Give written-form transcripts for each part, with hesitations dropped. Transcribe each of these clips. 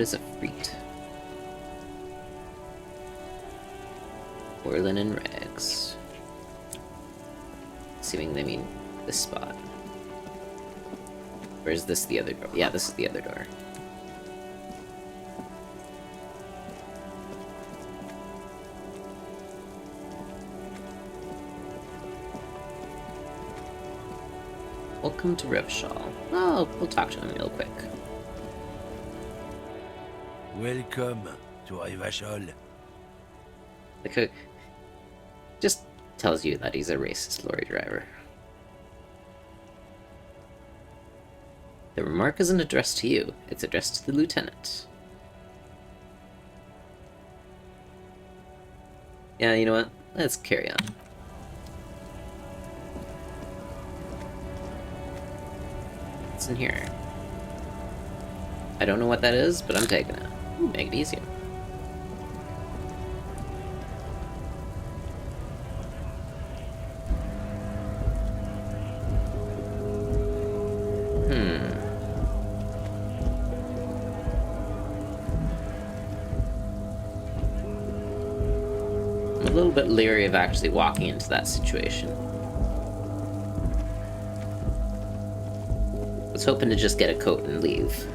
is a freet? Orlin and rags. Assuming they mean this spot. Or is this the other door? Yeah, this is the other door. Welcome to Revshal. Oh, we'll talk to him real quick. Welcome to Revshal. Like, just tells you that he's a racist lorry driver. The remark isn't addressed to you, it's addressed to the lieutenant. Yeah, you know what? Let's carry on. What's in here? I don't know what that is, but I'm taking it. Ooh, magnesium. I'm a little bit leery of actually walking into that situation. I was hoping to just get a coat and leave.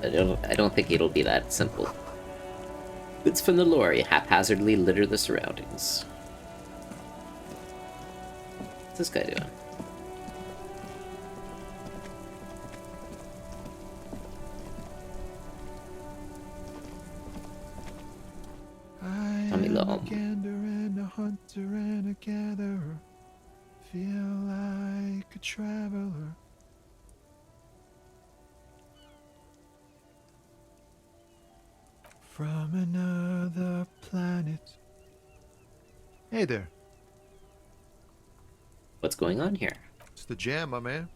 I don't think it'll be that simple. Goods from the lorry haphazardly litter the surroundings. What's this guy doing? Tommy Lowe. Hunter and a gatherer, feel like a traveler. From another planet. Hey there. What's going on here? It's the jam, my man.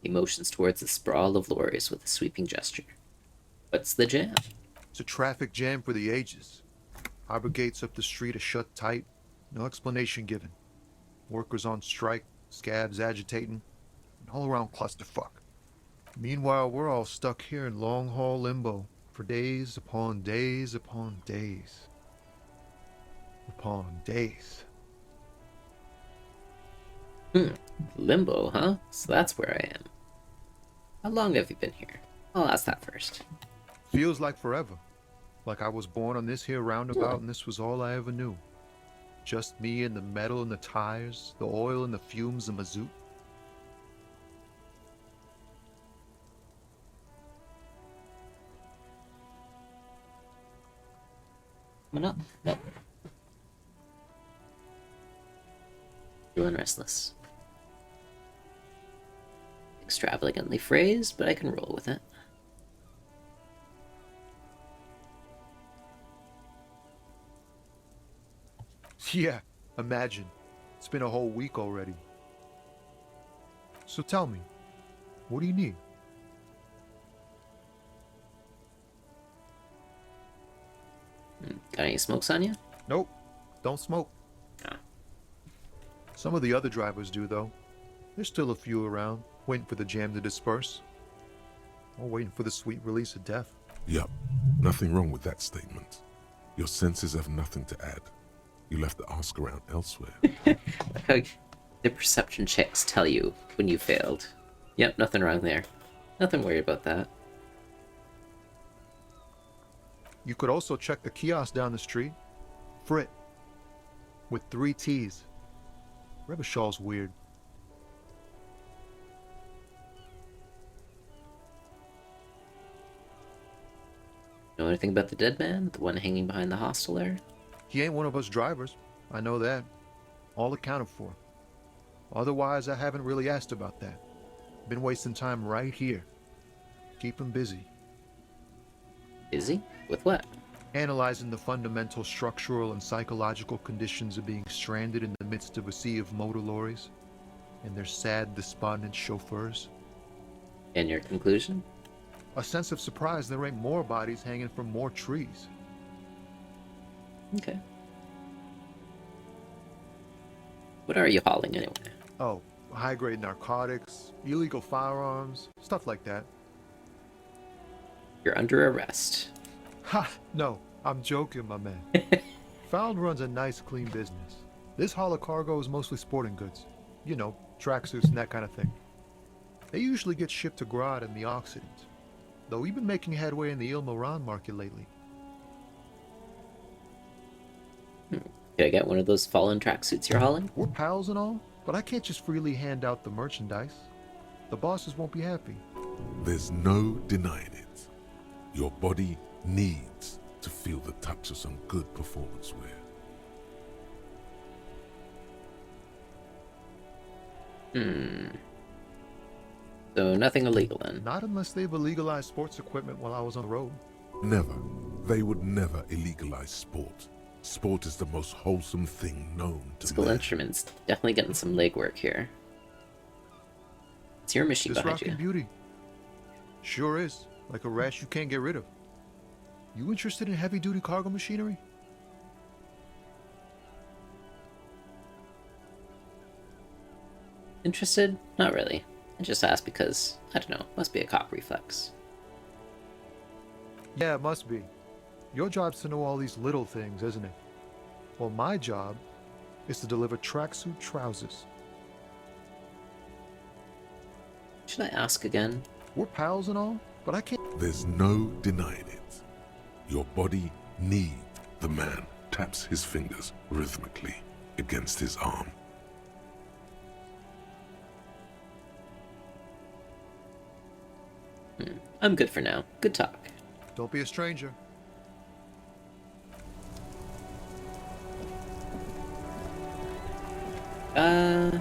He motions towards the sprawl of lorries with a sweeping gesture. What's the jam? It's a traffic jam for the ages. Harbor gates up the street are shut tight. No explanation given. Workers on strike, scabs agitating, an all-around clusterfuck. Meanwhile, we're all stuck here in long-haul limbo for days upon days upon days. Upon days. Limbo, huh? So that's where I am. How long have you been here? I'll ask that first. Feels like forever. Like I was born on this here roundabout and this was all I ever knew. Just me and the metal and the tires, the oil and the fumes of mazout. Coming up? Nope. Feeling restless. Extravagantly phrased, but I can roll with it. Yeah, imagine. It's been a whole week already. So tell me, what do you need? Got any smokes on you? Nope, don't smoke. Ah. Some of the other drivers do, though. There's still a few around, waiting for the jam to disperse. Or waiting for the sweet release of death. Yup, nothing wrong with that statement. Your senses have nothing to add. You left the ask around elsewhere. Like how the perception checks tell you when you failed. Yep, nothing wrong there. Nothing worried about that. You could also check the kiosk down the street. Frit. With 3 T's. Revshal's weird. Know anything about the dead man? The one hanging behind the hostel there? He ain't one of us drivers. I know that. All accounted for. Otherwise, I haven't really asked about that. Been wasting time right here. Keep him busy. Busy? With what? Analyzing the fundamental structural and psychological conditions of being stranded in the midst of a sea of motor lorries and their sad, despondent chauffeurs. And your conclusion? A sense of surprise there ain't more bodies hanging from more trees. Okay. What are you hauling anyway? Oh, high-grade narcotics, illegal firearms, stuff like that. You're under arrest. Ha! No, I'm joking, my man. Found runs a nice, clean business. This haul of cargo is mostly sporting goods. You know, tracksuits and that kind of thing. They usually get shipped to Grad and the Occident. Though we've been making headway in the Ilmaran market lately. Could I get one of those fallen tracksuits you're hauling? We're pals and all, but I can't just freely hand out the merchandise. The bosses won't be happy. There's no denying it. Your body needs to feel the touch of some good performance wear. So nothing illegal then. Not unless they've illegalized sports equipment while I was on the road. Never. They would never illegalize sport. Sport is the most wholesome thing known to Musical man. instruments. Definitely getting some legwork here. It's your machine This behind rockin' you. beauty. Sure is. Like a rash you can't get rid of. You interested in heavy-duty cargo machinery? Interested? Not really. I just asked because, I don't know, must be a cop reflex. Yeah, it must be. Your job's to know all these little things, isn't it? Well, my job is to deliver tracksuit trousers. Should I ask again? We're pals and all, but I can't... There's no denying it. Your body needs. The man taps his fingers rhythmically against his arm. I'm good for now. Good talk. Don't be a stranger. Uh...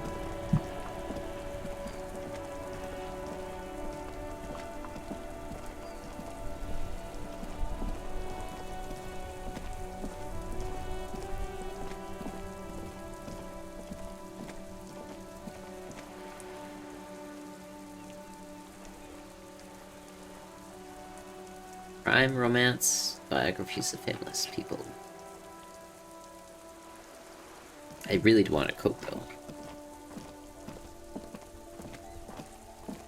Crime, romance, biographies of famous people. I really do want a coat, though.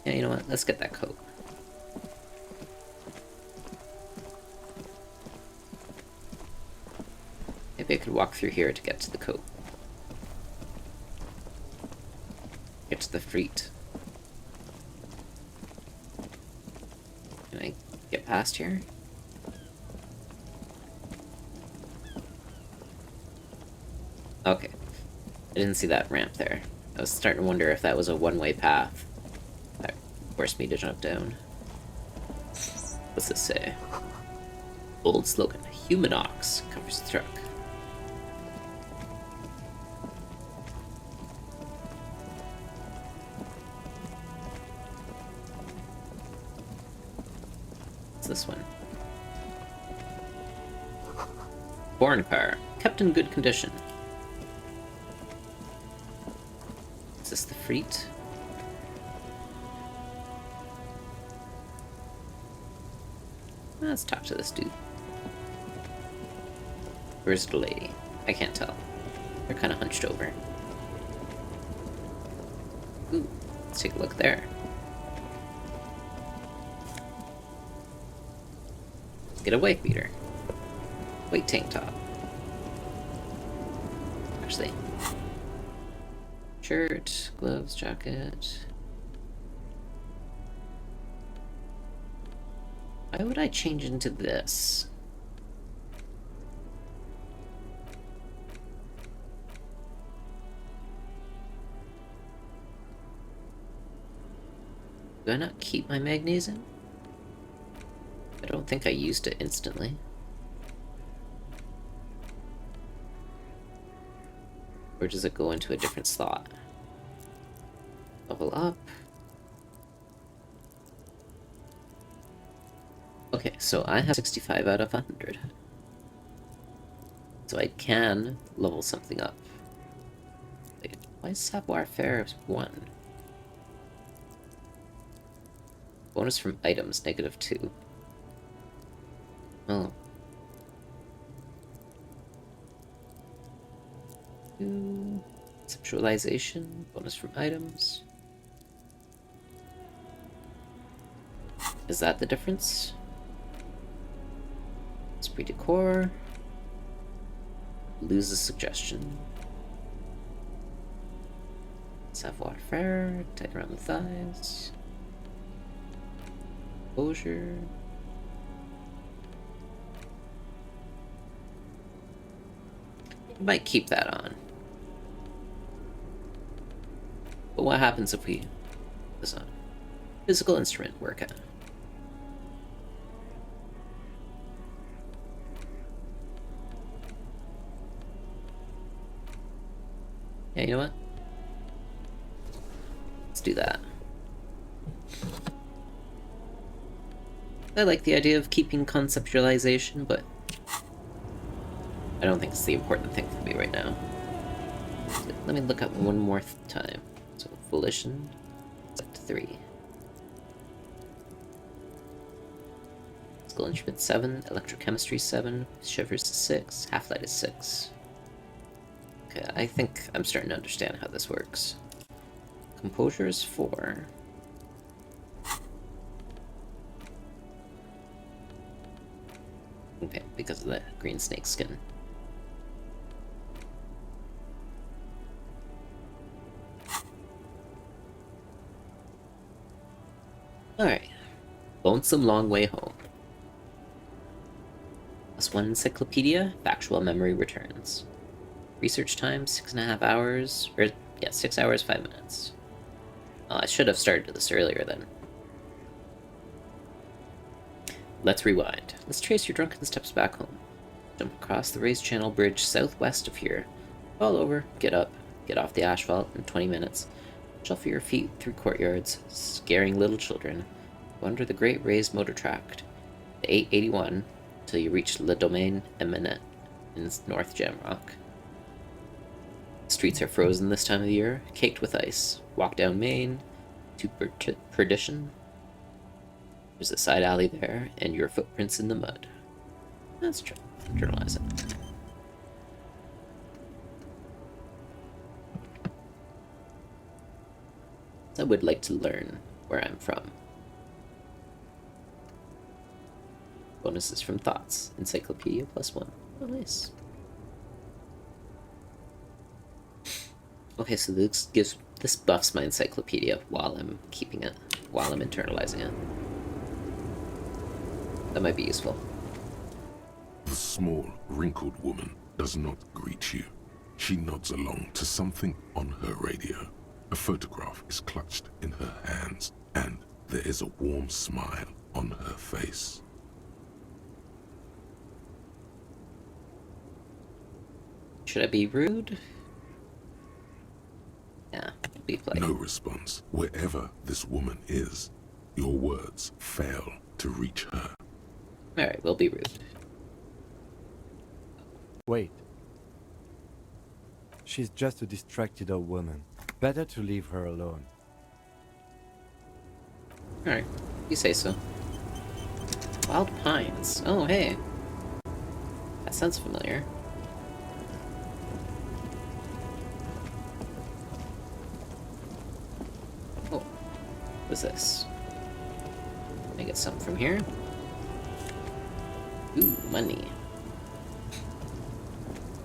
Yeah, you know what? Let's get that coat. Maybe I could walk through here to get to the coat. Get to the fruit. Can I get past here? Okay. I didn't see that ramp there. I was starting to wonder if that was a one-way path. That forced me to jump down. What's this say? Bold slogan. Human ox covers the truck. What's this one? Foreign car. Kept in good condition. Is this the freight? Let's talk to this dude. Where's the lady? I can't tell. They're kind of hunched over. Ooh, let's take a look there. Get a white beater. White tank top. Actually. Shirt, gloves, jacket. Why would I change into this? Do I not keep my magnesium? I don't think I used it instantly. Or does it go into a different slot? Level up. Okay, so I have 65 out of 100. So I can level something up. Wait, why is savoir faire 1? Bonus from items, -2. Oh. Conceptualization, bonus from items. Is that the difference? Esprit de corps. Lose a suggestion. Savoir faire. Tight around the thighs. Composure. Might keep that on. But what happens if we put this on? Physical instrument workout. Yeah, you know what? Let's do that. I like the idea of keeping conceptualization, but I don't think it's the important thing for me right now. Let me look up one more time. So, volition, set to 3. Physical instrument 7, electrochemistry 7, shivers to 6, half-light is 6. Okay, I think I'm starting to understand how this works. Composure is 4. Okay, because of the green snake skin. Alright. Lonesome Long Way Home. +1 encyclopedia, factual memory returns. Research time, 6.5 hours, or, yeah, 6 hours, 5 minutes. Oh, I should have started this earlier then. Let's rewind. Let's trace your drunken steps back home. Jump across the raised channel bridge southwest of here. Fall over, get up, get off the asphalt in 20 minutes. Shuffle your feet through courtyards, scaring little children. Wander the great raised motor track, the 881, till you reach Le Domaine Eminent in North Jamrock. Streets are frozen this time of the year, caked with ice. Walk down Main to Perdition. There's a side alley there, and your footprints in the mud. That's journalizing. I would like to learn where I'm from. Bonuses from thoughts. Encyclopedia +1. Oh, nice. Okay, so this buffs my encyclopedia while I'm keeping it, while I'm internalizing it. That might be useful. The small, wrinkled woman does not greet you. She nods along to something on her radio. A photograph is clutched in her hands, and there is a warm smile on her face. Should I be rude? Yeah, be polite. No response. Wherever this woman is, your words fail to reach her. Alright, we'll be rude. Wait. She's just a distracted old woman. Better to leave her alone. Alright, you say so. Wild Pines. Oh, hey. That sounds familiar. Oh, what's this? Can I get something from here? Ooh, money.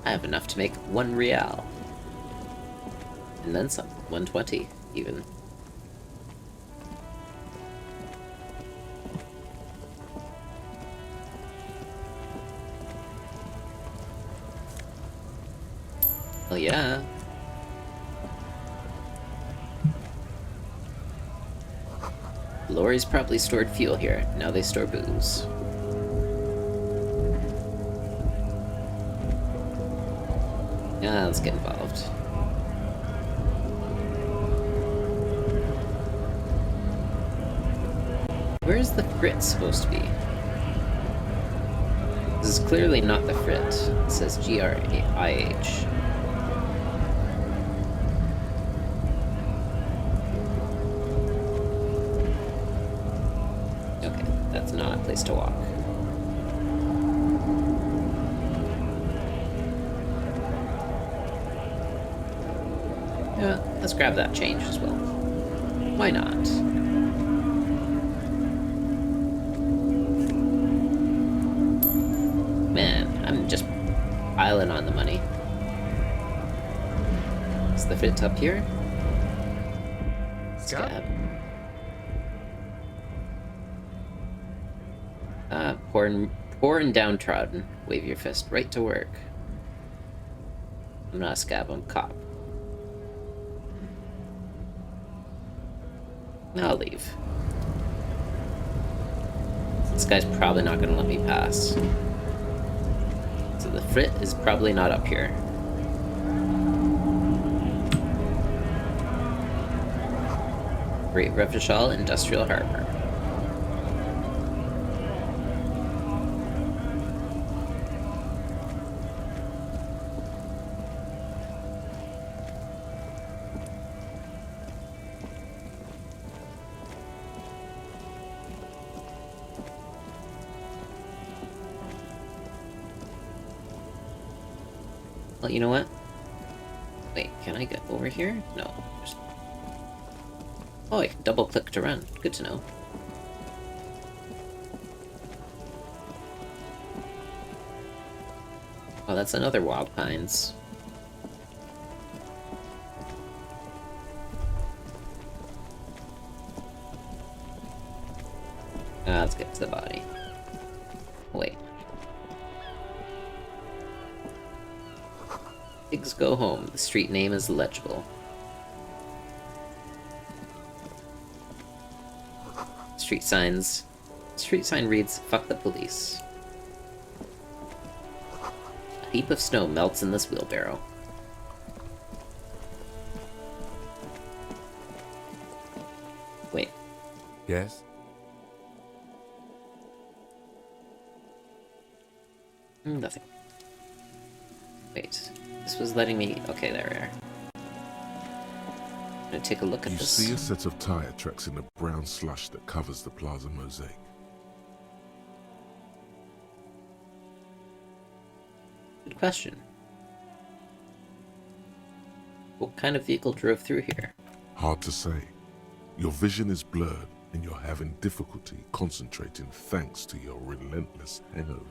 I have enough to make 1 real. And then some. 120, even. Well, yeah. Lorries probably stored fuel here. Now they store booze. Yeah, let's get involved. Where's the Frit supposed to be? This is clearly not the Frit. It says GRIH. Okay, that's not a place to walk. Yeah, let's grab that change as well. Why not? piling on the money. Is the fit up here? Scab. Poor and downtrodden. Wave your fist right to work. I'm not a scab, I'm a cop. I'll leave. This guy's probably not gonna let me pass. So the frit is probably not up here. Great Revachol Industrial Harbor. Well, you know what? Wait, can I get over here? No. Oh, I can double click to run. Good to know. Oh, that's another Wild Pines. Let's get to the body. Wait. Pigs go home. The street name is legible. Street sign reads, "Fuck the police." A heap of snow melts in this wheelbarrow. Wait. Yes? Nothing. Wait. This was letting me... Okay, there we are. I'm gonna take a look at You this. see a set of tire tracks in the brown slush that covers the plaza mosaic. Good question. What kind of vehicle drove through here? Hard to say. Your vision is blurred and you're having difficulty concentrating thanks to your relentless hangover.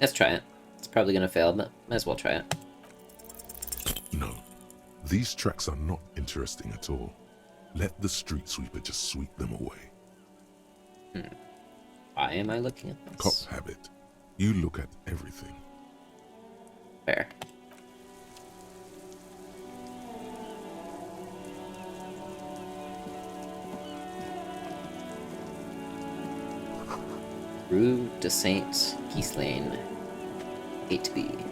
Let's try it. It's probably gonna fail, but might as well try it. No, these tracks are not interesting at all. Let the street sweeper just sweep them away. Why am I looking at this? Cop habit. You look at everything. Fair. Rue de Saint Ghislaine, 8B.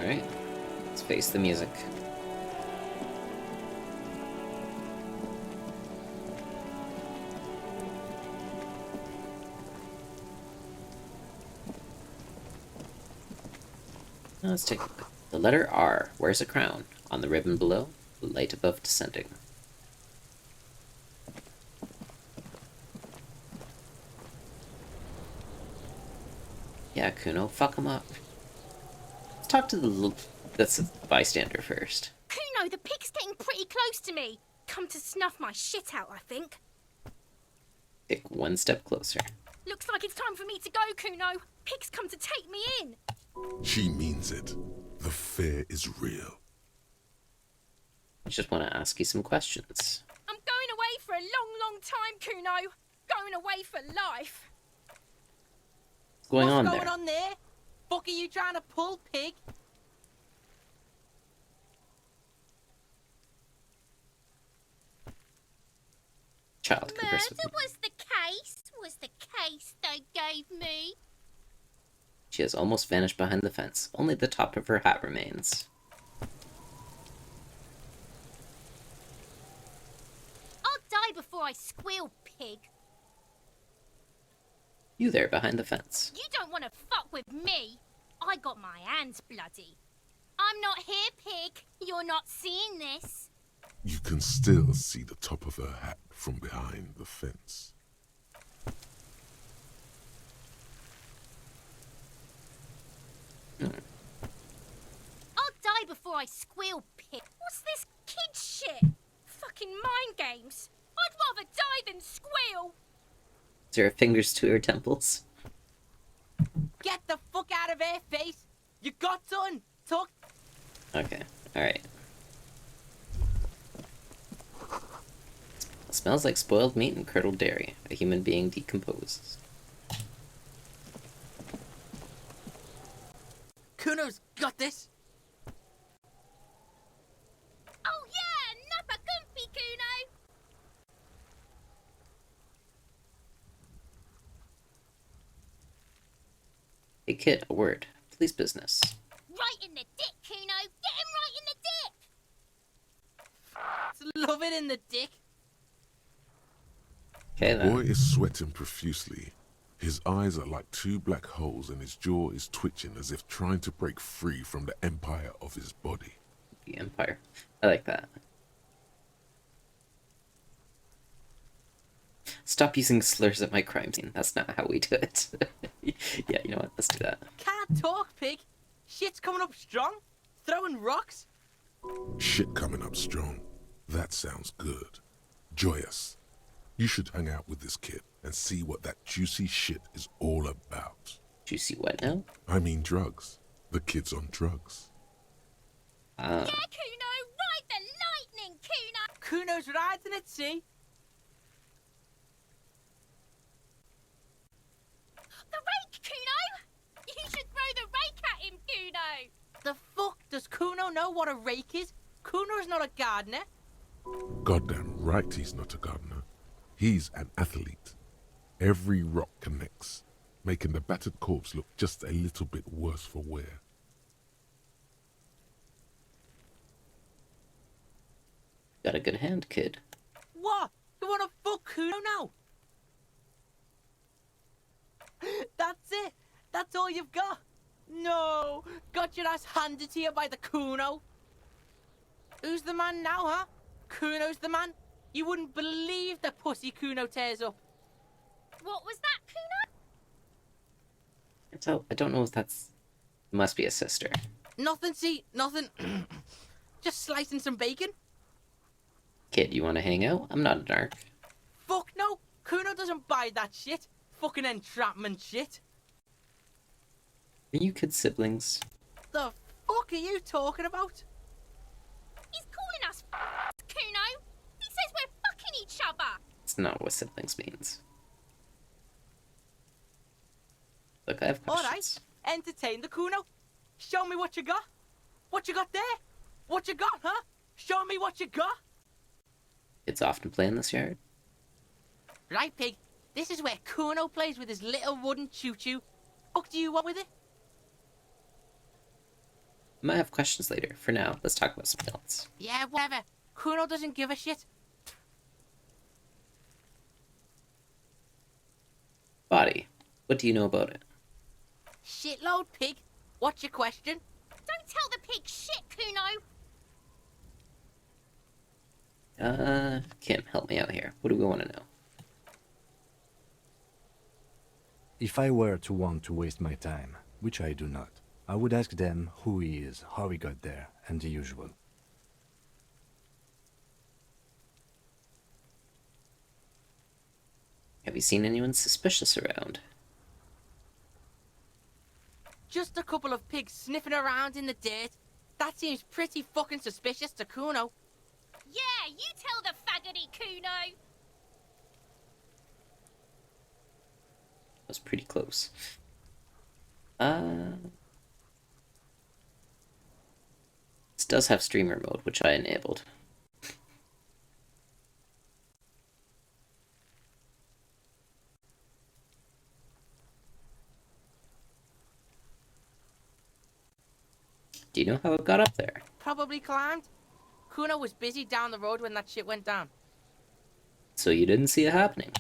Alright, let's face the music. Now let's take a look. The letter R wears a crown. On the ribbon below, the light above descending. Yeah, Kuno, fuck him up. Let's talk to that's a bystander first. Kuno, the pig's getting pretty close to me. Come to snuff my shit out, I think. Take one step closer. Looks like it's time for me to go, Kuno. Pig's come to take me in. She means it. The fear is real. I just want to ask you some questions. I'm going away for a long, long time, Kuno. Going away for life. What's going on What's there? going on there? Fuck are you trying to pull, pig? Child converse with Murder me. was the case they gave me. She has almost vanished behind the fence. Only the top of her hat remains. I'll die before I squeal, pig. You there behind the fence. You don't want to fuck with me. I got my hands bloody. I'm not here, pig. You're not seeing this. You can still see the top of her hat from behind the fence. I'll die before I squeal, pig. What's this kid shit? Fucking mind games. I'd rather die than squeal. there fingers to her temples? Get the fuck out of here, face! You got done! Tuck! Okay, alright. Smells like spoiled meat and curdled dairy. A human being decomposed. Kuno's got this! Oh yeah, nappa gumpy, Kuno! Hey kid, a word. Please business. Right in the dick, Kuno! Get him right in the dick! Love it in the dick! Okay The boy then. is sweating profusely. His eyes are like two black holes and his jaw is twitching as if trying to break free from the empire of his body. The Empire. I like that. Stop using slurs at my crime scene. That's not how we do it. Yeah, you know what? Let's do that. Can't talk, pig! Shit's coming up strong! Throwing rocks! Shit coming up strong. That sounds good. Joyous. You should hang out with this kid and see what that juicy shit is all about. Juicy what now? I mean drugs. The kid's on drugs. Yeah, Kuno! Ride the lightning, Kuno! Kuno's riding at sea! The rake, Kuno! You should throw the rake at him, Kuno! The fuck does Kuno know what a rake is? Kuno's not a gardener. Goddamn right he's not a gardener. He's an athlete. Every rock connects, making the battered corpse look just a little bit worse for wear. Got a good hand, kid. What? You wanna fuck Kuno now? That's it? That's all you've got? No! Got your ass handed to you by the Kuno? Who's the man now, huh? Kuno's the man? You wouldn't believe the pussy Kuno tears up. What was that, Kuno? So I don't know if that's... Must be a sister. Nothing, see, nothing. Just slicing some bacon. Kid, you want to hang out? I'm not a narc. Fuck no! Kuno doesn't buy that shit. Fucking entrapment shit. Are you kids siblings? The fuck are you talking about? He's calling us Kuno! He says we're fucking each other! It's not what siblings means. Look, I have Alright, questions. entertain the Kuno. Show me what you got. What you got there? What you got, huh? Show me what you got. It's often play in this yard. Right, pig. This is where Kuno plays with his little wooden choo-choo. Fuck do you want with it? I might have questions later. For now, let's talk about something else. Yeah, whatever. Kuno doesn't give a shit. Body. What do you know about it? Shitload, pig. What's your question? Don't tell the pig shit, Kuno! Kim, help me out here. What do we want to know? If I were to want to waste my time, which I do not, I would ask them who he is, how he got there, and the usual. Have you seen anyone suspicious around? Just a couple of pigs sniffing around in the dirt. That seems pretty fucking suspicious to Kuno. Yeah, you tell the faggoty, Kuno! That was pretty close. This does have streamer mode, which I enabled. Do you know how it got up there? Probably climbed. Kuno was busy down the road when that shit went down. So you didn't see it happening?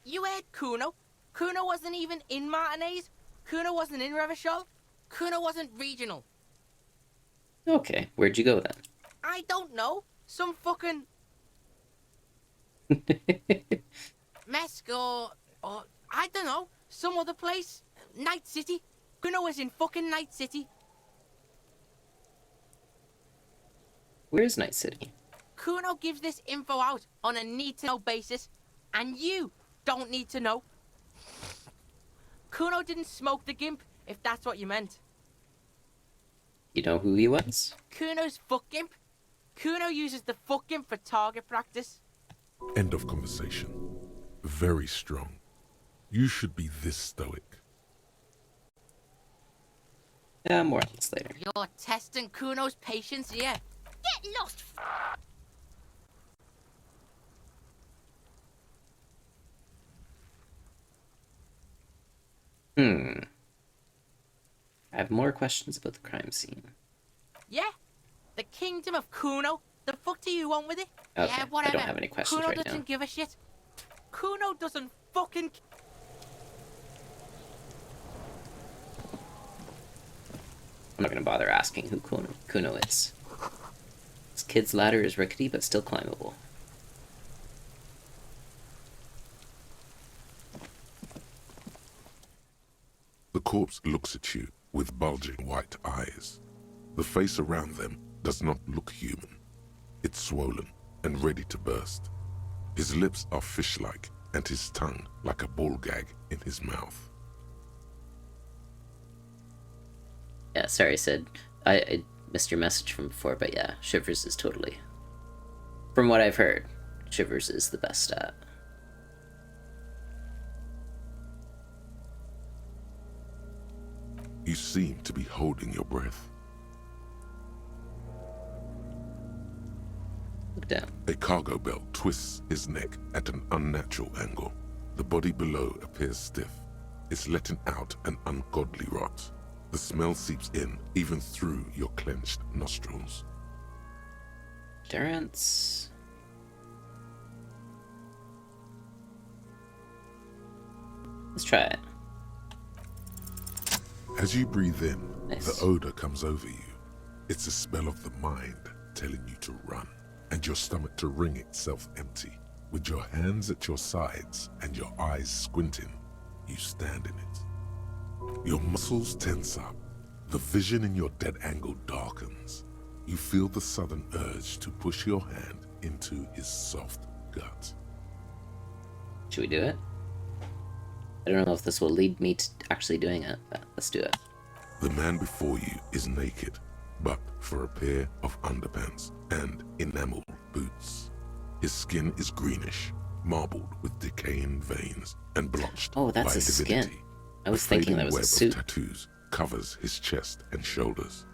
You heard Kuno. Kuno wasn't even in Martinez. Kuno wasn't in Revachol. Kuno wasn't regional. Okay, where'd you go then? I don't know. Some fucking Mesk or I don't know. Some other place. Night City. Kuno was in fucking Night City. Where's Night City? Kuno gives this info out on a need-to-know basis, and you don't need to know. Kuno didn't smoke the gimp, if that's what you meant. You know who he was? Kuno's fuck gimp. Kuno uses the fuck gimp for target practice. End of conversation. Very strong. You should be this stoic. Yeah, more on this later. You're testing Kuno's patience here. Get lost, I have more questions about the crime scene. Yeah? The kingdom of Kuno? The fuck do you want with it? Okay, Yeah, I whatever. don't have any questions Kuno right doesn't now. give a shit. Kuno doesn't fucking... I'm not gonna bother asking who Kuno is. This kid's ladder is rickety but still climbable. The corpse looks at you with bulging white eyes. The face around them does not look human. It's swollen and ready to burst. His lips are fish-like and his tongue like a ball gag in his mouth. Yeah, sorry, Sid. I missed your message from before, but yeah, Shivers is totally... From what I've heard, Shivers is the best at. You seem to be holding your breath. Look down. A cargo belt twists his neck at an unnatural angle. The body below appears stiff. It's letting out an ungodly rot. The smell seeps in, even through your clenched nostrils. Endurance. Let's try it. As you breathe in, Nice. the odor comes over you. It's a smell of the mind telling you to run, and your stomach to wring itself empty. With your hands at your sides and your eyes squinting, you stand in it. Your muscles tense up. The vision in your dead angle darkens. You feel the sudden urge to push your hand into his soft gut. Should we do it? I don't know if this will lead me to actually doing it, but let's do it. The man before you is naked, but for a pair of underpants and enameled boots. His skin is greenish, marbled with decaying veins and blotched Oh, that's by his skin. divinity. I was A thinking fading that was a web suit. of tattoos covers his chest and shoulders.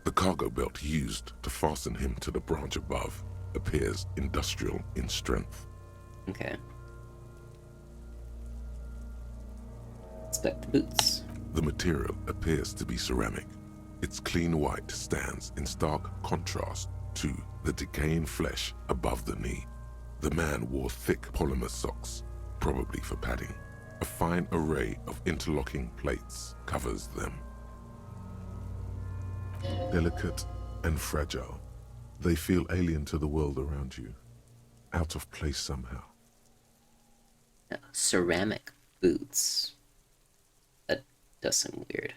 The cargo belt used to fasten him to the branch above appears industrial in strength. Okay. Inspect the boots. The material appears to be ceramic. Its clean white stands in stark contrast to the decaying flesh above the knee. The man wore thick polymer socks, probably for padding. A fine array of interlocking plates covers them. Delicate and fragile, they feel alien to the world around you, out of place somehow. Ceramic boots. That does seem weird.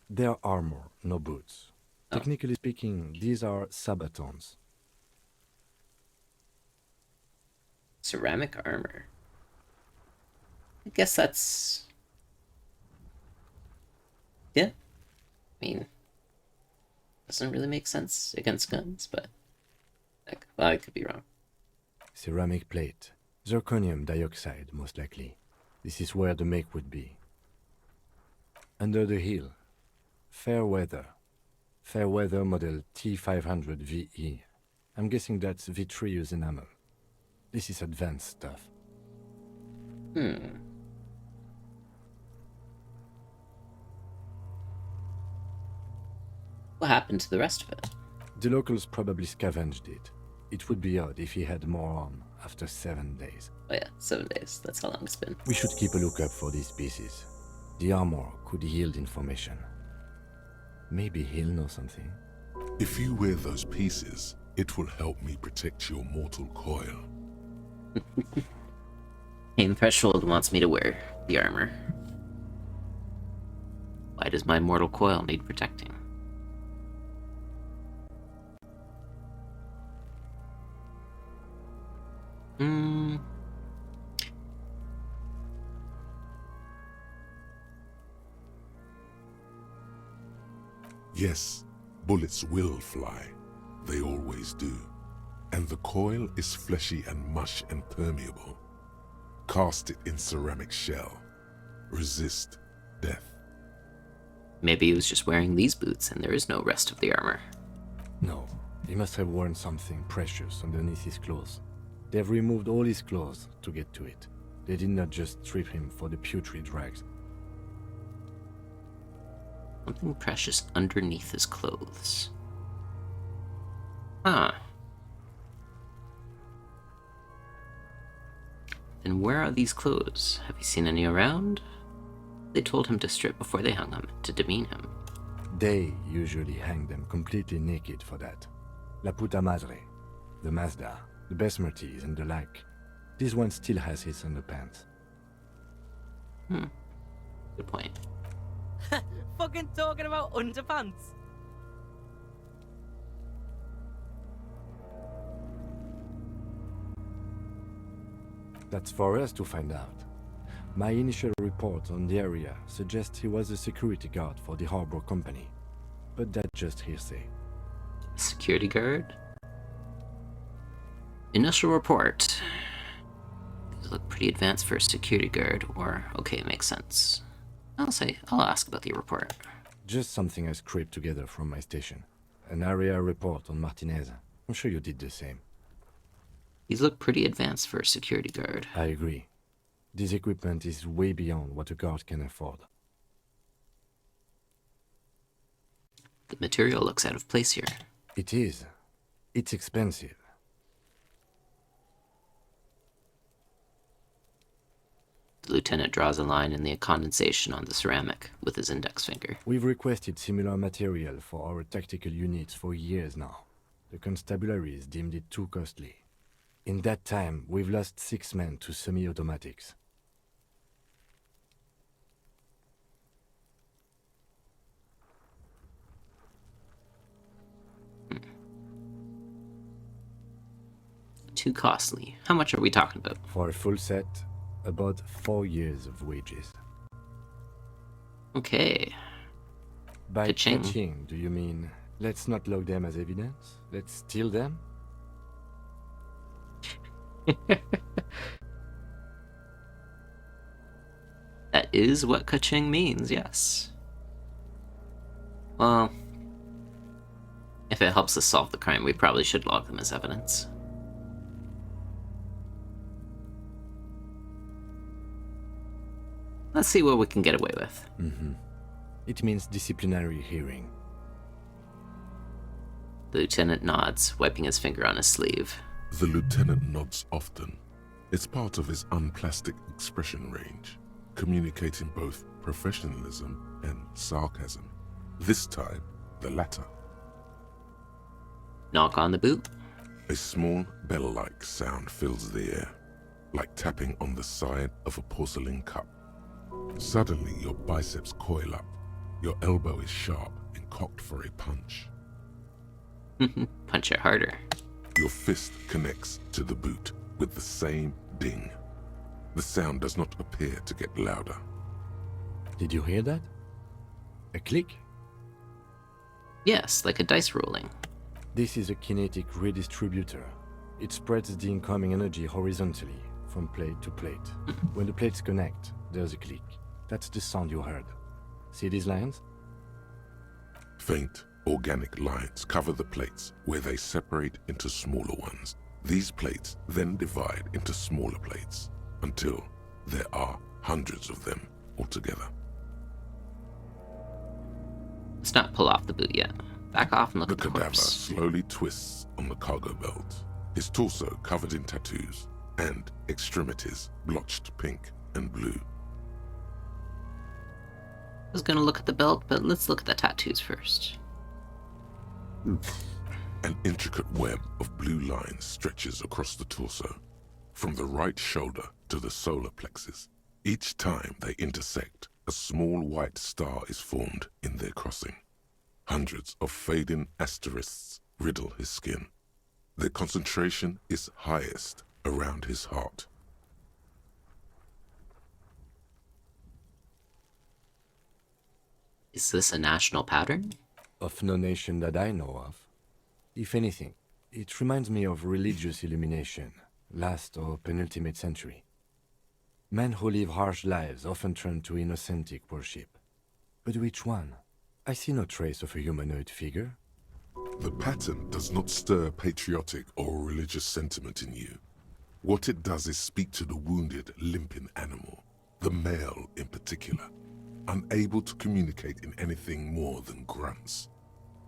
They're armor, no boots. Oh. Technically speaking, these are sabatons. Ceramic armor. I guess that's... Yeah. I mean... Doesn't really make sense against guns, but... Like, well, I could be wrong. Ceramic plate. Zirconium dioxide, most likely. This is where the make would be. Under the hill. Fair weather. Fair weather model T500 VE. I'm guessing that's vitreous enamel. This is advanced stuff. What happened to the rest of it? The locals probably scavenged it. It would be odd if he had more on after 7 days. Oh yeah, 7 days. That's how long it's been. We should keep a lookout for these pieces. The armor could yield information. Maybe he'll know something. If you wear those pieces, it will help me protect your mortal coil. Pain Threshold wants me to wear the armor. Why does my mortal coil need protecting? Yes, bullets will fly. They always do. And the coil is fleshy and mush and permeable. Cast it in ceramic shell. Resist death. Maybe he was just wearing these boots and there is no rest of the armor. No, he must have worn something precious underneath his clothes. They've removed all his clothes to get to it. They did not just strip him for the putrid rags. Something precious underneath his clothes. Huh. And where are these clothes? Have you seen any around? They told him to strip before they hung him, to demean him. They usually hang them completely naked for that. La puta madre, the Mazda, the Besmerties and the like. This one still has his underpants. Good point. Fucking talking about underpants. That's for us to find out. My initial report on the area suggests he was a security guard for the harbor company. But that's just hearsay. Security guard? Initial report. These look pretty advanced for a security guard, or okay, makes sense. I'll ask about the report. Just something I scraped together from my station. An area report on Martinez. I'm sure you did the same. These look pretty advanced for a security guard. I agree. This equipment is way beyond what a guard can afford. The material looks out of place here. It is. It's expensive. The lieutenant draws a line in the condensation on the ceramic with his index finger. We've requested similar material for our tactical units for years now. The constabularies deemed it too costly. In that time, we've lost 6 men to semi-automatics. Too costly. How much are we talking about? For a full set, about 4 years of wages. Okay. By Ka-ching. catching, do you mean let's not log them as evidence? Let's steal them? That is what ka-ching means, yes. Well, if it helps us solve the crime, we probably should log them as evidence. Let's see what we can get away with. It means disciplinary hearing. The lieutenant nods, wiping his finger on his sleeve. The lieutenant nods often. It's part of his unplastic expression range, communicating both professionalism and sarcasm. This time, the latter. Knock on the boot. A small bell-like sound fills the air, like tapping on the side of a porcelain cup. Suddenly, your biceps coil up. Your elbow is sharp and cocked for a punch. Punch it harder. Your fist connects to the boot with the same ding. The sound does not appear to get louder. Did you hear that? A click? Yes, like a dice rolling. This is a kinetic redistributor. It spreads the incoming energy horizontally, from plate to plate. When the plates connect, there's a click. That's the sound you heard. See these lines? Faint, organic lines cover the plates where they separate into smaller ones. These plates then divide into smaller plates until there are hundreds of them altogether. Let's not pull off the boot yet. Back off and look The at the cadaver corpse. slowly twists on the cargo belt, his torso covered in tattoos and extremities blotched pink and blue. I was gonna look at the belt, but let's look at the tattoos first. An intricate web of blue lines stretches across the torso, from the right shoulder to the solar plexus. Each time they intersect, a small white star is formed in their crossing. Hundreds of fading asterisks riddle his skin. Their concentration is highest around his heart. Is this a national pattern? Of no nation that I know of. If anything, it reminds me of religious illumination, last or penultimate century. Men who live harsh lives often turn to innocentic worship. But which one? I see no trace of a humanoid figure. The pattern does not stir patriotic or religious sentiment in you. What it does is speak to the wounded, limping animal, the male in particular, unable to communicate in anything more than grunts.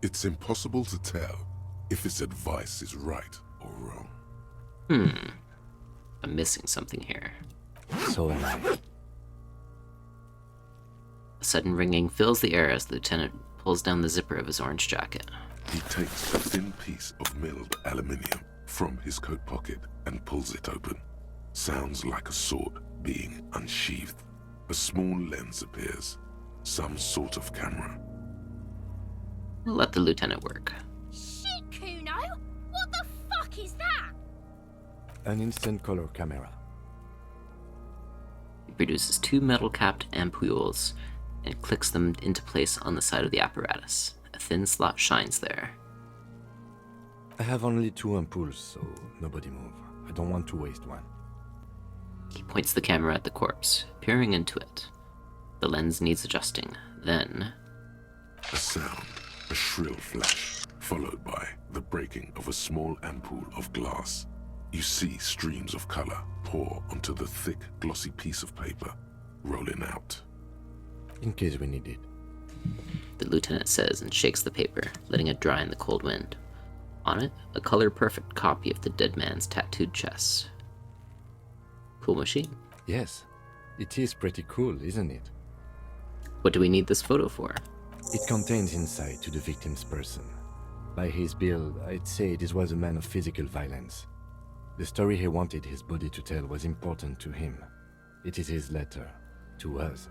It's impossible to tell if its advice is right or wrong. I'm missing something here. So am I. A sudden ringing fills the air as the lieutenant pulls down the zipper of his orange jacket. He takes a thin piece of milled aluminium from his coat pocket and pulls it open. Sounds like a sword being unsheathed. A small lens appears, some sort of camera. We'll let the lieutenant work. Shit, Kuno! What the fuck is that? An instant color camera. He produces 2 metal-capped ampoules and clicks them into place on the side of the apparatus. A thin slot shines there. I have only 2 ampoules, so nobody move. I don't want to waste one. He points the camera at the corpse, peering into it. The lens needs adjusting. Then, A sound, a shrill flash, followed by the breaking of a small ampoule of glass. You see streams of color pour onto the thick, glossy piece of paper, rolling out. In case we need it. the lieutenant says and shakes the paper, letting it dry in the cold wind. On it, a color-perfect copy of the dead man's tattooed chest. Cool machine. Yes, it is pretty cool, isn't it? What do we need this photo for? It contains insight to the victim's person. By his build, I'd say this was a man of physical violence. The story he wanted his body to tell was important to him. It is his letter, to us.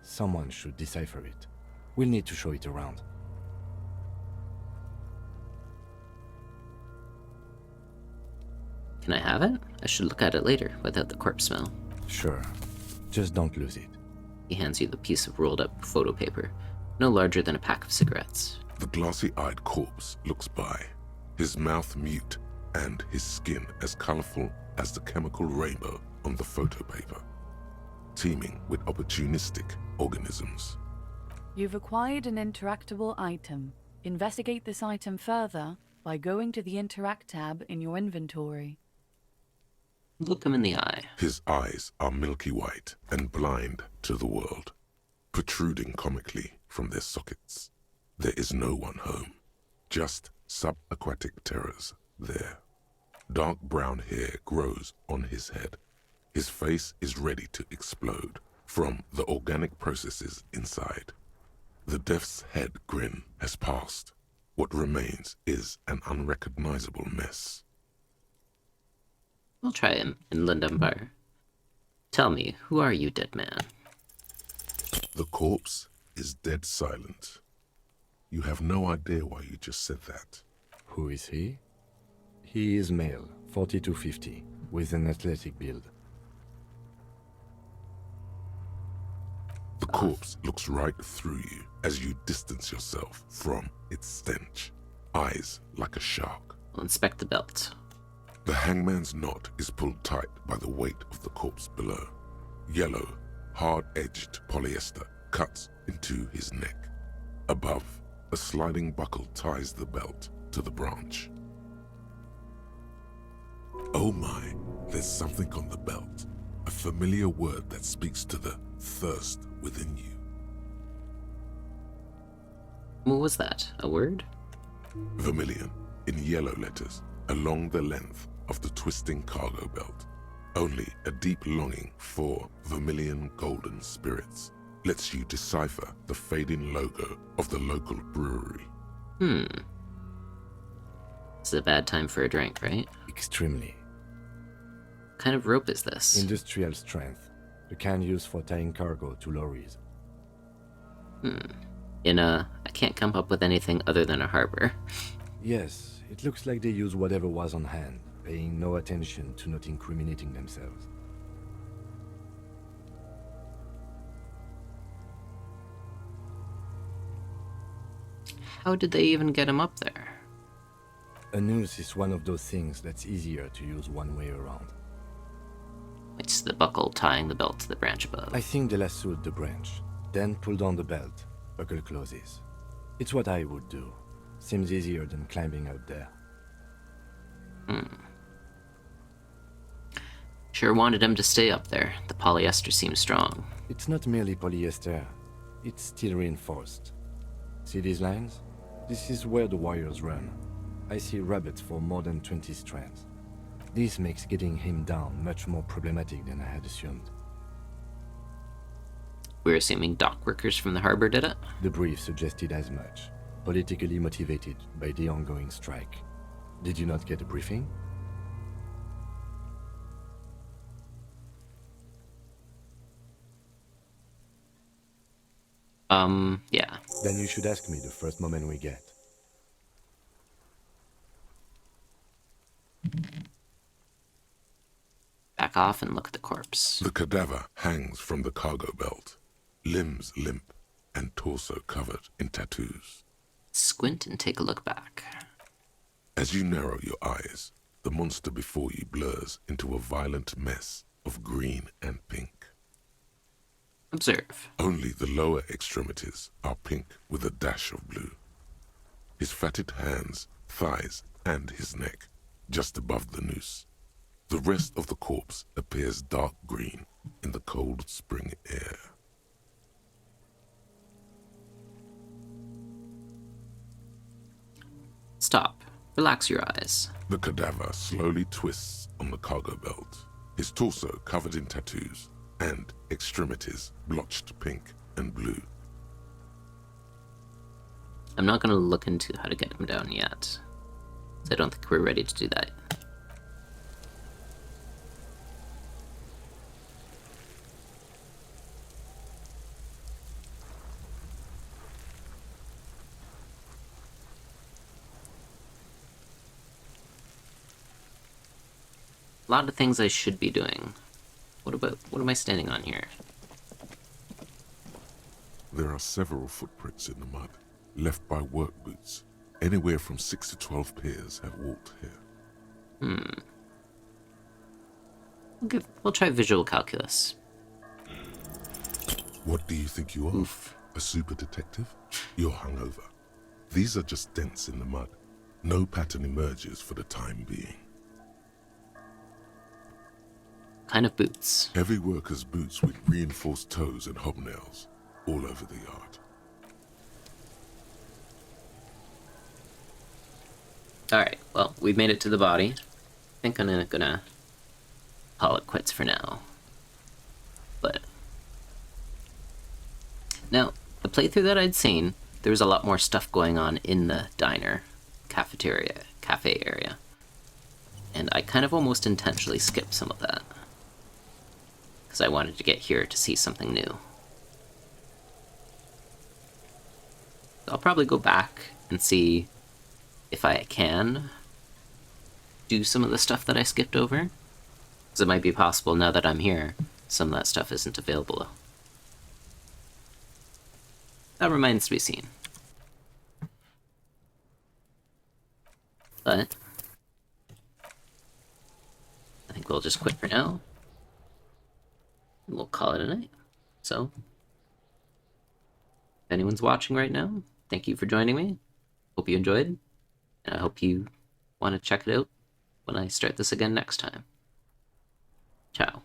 Someone should decipher it. We'll need to show it around. Can I have it? I should look at it later, without the corpse smell. Sure. Just don't lose it. He hands you the piece of rolled up photo paper, no larger than a pack of cigarettes. The glossy-eyed corpse looks by, his mouth mute and his skin as colorful as the chemical rainbow on the photo paper, teeming with opportunistic organisms. You've acquired an interactable item. Investigate this item further by going to the Interact tab in your inventory. Look him in the eye. His eyes are milky white and blind to the world, protruding comically from their sockets. There is no one home, just subaquatic terrors there. Dark brown hair grows on his head. His face is ready to explode from the organic processes inside. The death's head grin has passed. What remains is an unrecognizable mess. We'll try him in Lindembar. Tell me, who are you, dead man? The corpse is dead silent. You have no idea why you just said that. Who is he? He is male, 40-50, with an athletic build. The corpse looks right through you as you distance yourself from its stench, eyes like a shark. We'll inspect the belt. The hangman's knot is pulled tight by the weight of the corpse below. Yellow, hard-edged polyester cuts into his neck. Above, a sliding buckle ties the belt to the branch. Oh my, there's something on the belt. A familiar word that speaks to the thirst within you. What was that? A word? Vermilion, in yellow letters, along the length of the twisting cargo belt. Only a deep longing for vermilion golden spirits lets you decipher the fading logo of the local brewery. It's a bad time for a drink, right? Extremely. What kind of rope is this? Industrial strength. The kind used for tying cargo to lorries. I can't come up with anything other than a harbor. Yes, it looks like they use whatever was on hand, paying no attention to not incriminating themselves. How did they even get him up there? A noose is one of those things that's easier to use one way around. It's the buckle tying the belt to the branch above. I think they lassoed the branch, then pulled on the belt. Buckle closes. It's what I would do. Seems easier than climbing out there. Sure wanted him to stay up there. The polyester seems strong. It's not merely polyester. It's steel reinforced. See these lines? This is where the wires run. I see rabbits for more than 20 strands. This makes getting him down much more problematic than I had assumed. We're assuming dock workers from the harbor did it? The brief suggested as much. Politically motivated by the ongoing strike. Did you not get a briefing? Yeah. Then you should ask me the first moment we get. Back off and look at the corpse. The cadaver hangs from the cargo belt, limbs limp and torso covered in tattoos. Squint and take a look back. As you narrow your eyes, the monster before you blurs into a violent mess of green and pink. Observe. Only the lower extremities are pink with a dash of blue. His fatted hands, thighs, and his neck, just above the noose. The rest of the corpse appears dark green in the cold spring air. Stop. Relax your eyes. The cadaver slowly twists on the cargo belt, his torso covered in tattoos, and extremities blotched pink and blue. I'm not going to look into how to get him down yet. I don't think we're ready to do that. A lot of things I should be doing. What am I standing on here? There are several footprints in the mud, left by work boots. Anywhere from 6 to 12 pairs have walked here. We'll try visual calculus. What do you think you are? A super detective? You're hungover. These are just dents in the mud. No pattern emerges for the time being. Kind of boots. Heavy workers' boots with reinforced toes and hobnails all over the yard. Alright, well, we've made it to the body. I think I'm gonna call it quits for now. But now, the playthrough that I'd seen, there was a lot more stuff going on in the diner, cafe area. And I kind of almost intentionally skipped some of that. Because I wanted to get here to see something new. I'll probably go back and see if I can do some of the stuff that I skipped over. Because it might be possible now that I'm here, some of that stuff isn't available. That remains to be seen. But I think we'll just quit for now. We'll call it a night. So, if anyone's watching right now, thank you for joining me. Hope you enjoyed. And I hope you want to check it out when I start this again next time. Ciao.